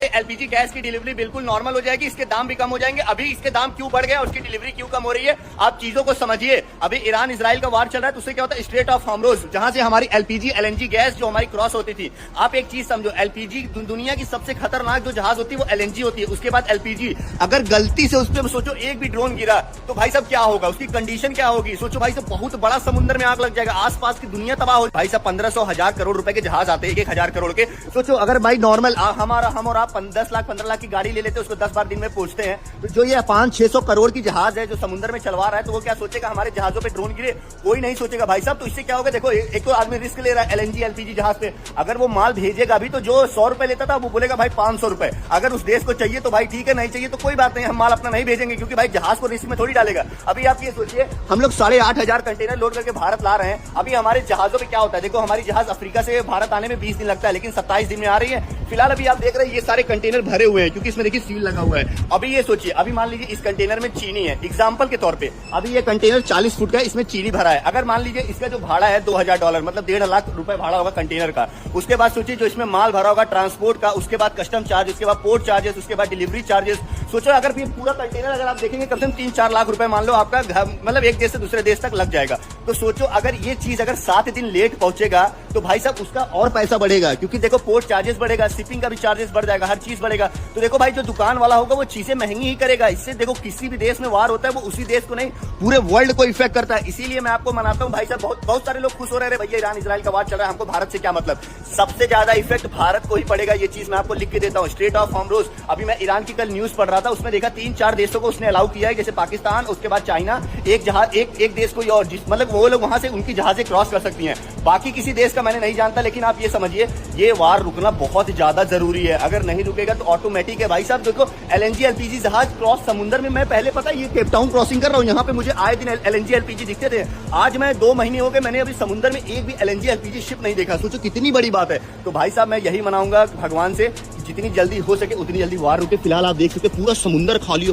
LPG gas की delivery बिल्कुल normal हो जाएगी, इसके दाम भी कम हो जाएंगे। अभी इसके दाम क्यों बढ़ गए और उसकी डिलीवरी क्यों कम हो रही है, आप चीजों को समझिए। अभी ईरान इजराइल का वार चल रहा है, तो उससे क्या होता है, स्ट्रेट ऑफ हॉर्मुज़, जहां से हमारी एलपीजी एलएनजी गैस जो हमारी क्रॉस होती थी। आप एक चीज समझो, एलपीजी दुनिया की सबसे खतरनाक जो जहाज होती है वो एलएनजी होती है, उसके बाद एलपीजी। अगर गलती से उस पर सोचो एक भी ड्रोन गिरा तो भाई साहब क्या होगा, उसकी कंडीशन क्या होगी। सोचो भाई साहब, बहुत बड़ा समुद्र में आग लग जाएगा, आसपास की दुनिया तबाह हो। भाई साहब 1500-1000 करोड़ रुपए के जहाज आते हैं, 1000 करोड़ के। सोचो अगर भाई नॉर्मल हम और आप 10 लाख 15 लाख की गाड़ी ले लेते हैं, उसको 10-12 दिन में पहुंचते हैं, तो जो ये 500-600 करोड़ की जहाज है जो समुद्र में चलवा रहा है, तो वो क्या सोचेगा हमारे जहाजों पे ड्रोन गिरे, कोई नहीं सोचेगा भाई साहब। तो इससे क्या होगा, देखो एक तो आदमी रिस्क ले रहा है एलएनजी एलपीजी जहाज पे, अगर वो माल भेजेगा भी तो जो 100 रुपए लेता था वो बोलेगा भाई 500 रुपए। अगर उस देश को चाहिए तो भाई ठीक है, नहीं चाहिए तो कोई बात नहीं, हम माल अपना नहीं भेजेंगे, क्योंकि भाई जहाज को रिस्क में थोड़ी डालेगा। अभी आप ये सोचिए, हम लोग 8,500 कंटेनर लोड करके भारत ला रहे हैं। अभी हमारे जहाजों पे क्या होता है, देखो हमारी जहाज अफ्रीका से भारत आने में 20 दिन लगता है, लेकिन 27 दिन में आ रही है। फिलहाल अभी आप देख रहे हैं ये सारे कंटेनर भरे हुए हैं, क्योंकि इसमें देखिए सील लगा हुआ है। अभी ये सोचिए, अभी मान लीजिए इस कंटेनर में चीनी है, एग्जांपल के तौर पे अभी ये कंटेनर 40 फुट का है, इसमें चीनी भरा है। अगर मान लीजिए इसका जो भाड़ा है $2000, मतलब 1.5 लाख रुपए भाड़ा होगा कंटेनर का। उसके बाद सोचिए जो इसमें माल भरा होगा ट्रांसपोर्ट का, उसके बाद कस्टम चार्ज, उसके बाद पोर्ट चार्जेस, उसके बाद डिलीवरी चार्जेस। सोचो अगर ये पूरा कंटेनर अगर आप देखेंगे कम से कम 3-4 लाख रुपए मान लो आपका मतलब एक देश से दूसरे देश तक लग जाएगा। तो सोचो अगर ये चीज अगर 7 दिन लेट पहुंचेगा तो भाई साहब उसका और पैसा बढ़ेगा, क्योंकि देखो पोर्ट चार्जेस बढ़ेगा, शिपिंग का भी चार्जेस बढ़ जाएगा, हर चीज बढ़ेगा। तो देखो भाई जो दुकान वाला होगा वो चीजें महंगी ही करेगा। इससे देखो किसी भी देश में वार होता है वो उसी देश को नहीं पूरे वर्ल्ड को इफेक्ट करता है। इसीलिए मैं आपको मनाता हूँ भाई साहब, बहुत सारे लोग खुश हो रहे हैं भैया ईरान इजराइल का वार चल रहा है, हमको भारत से क्या मतलब। सबसे ज्यादा इफेक्ट भारत को ही पड़ेगा, ये चीज मैं आपको लिख के देता हूँ। स्ट्रेट ऑफ हॉर्मुज़, अभी मैं ईरान की कल न्यूज पढ़ रहा था, उसमें देखा 3-4 देशों को उसने अलाउ किया है, जैसे पाकिस्तान, उसके बाद चाइना, एक जहाज एक देश कोई और, जिस मतलब वो लोग वहां से उनकी जहाजें क्रॉस कर सकती हैं। बाकी किसी देश का मैंने नहीं जानता, लेकिन आप ये समझिए ये वार रुकना बहुत ज्यादा जरूरी है। अगर नहीं रुकेगा तो ऑटोमेटिक है भाई साहब। देखो एलएनजी एलपीजी जहाज क्रॉस समुद्र में, मैं पहले पता ये केप टाउन क्रॉसिंग कर रहा हूँ, यहाँ पे मुझे आए दिन एलएनजी एलपीजी दिखते थे। आज मैं 2 महीने हो गए, मैंने अभी समुद्र में एक भी एलएनजी एलपीजी शिप नहीं देखा। सोचो कितनी बड़ी बात है। तो भाई साहब मैं यही मनाऊंगा भगवान से जितनी जल्दी हो सके उतनी जल्दी वार रुके। फिलहाल आप देख सकते पूरा समुद्र खाली हो।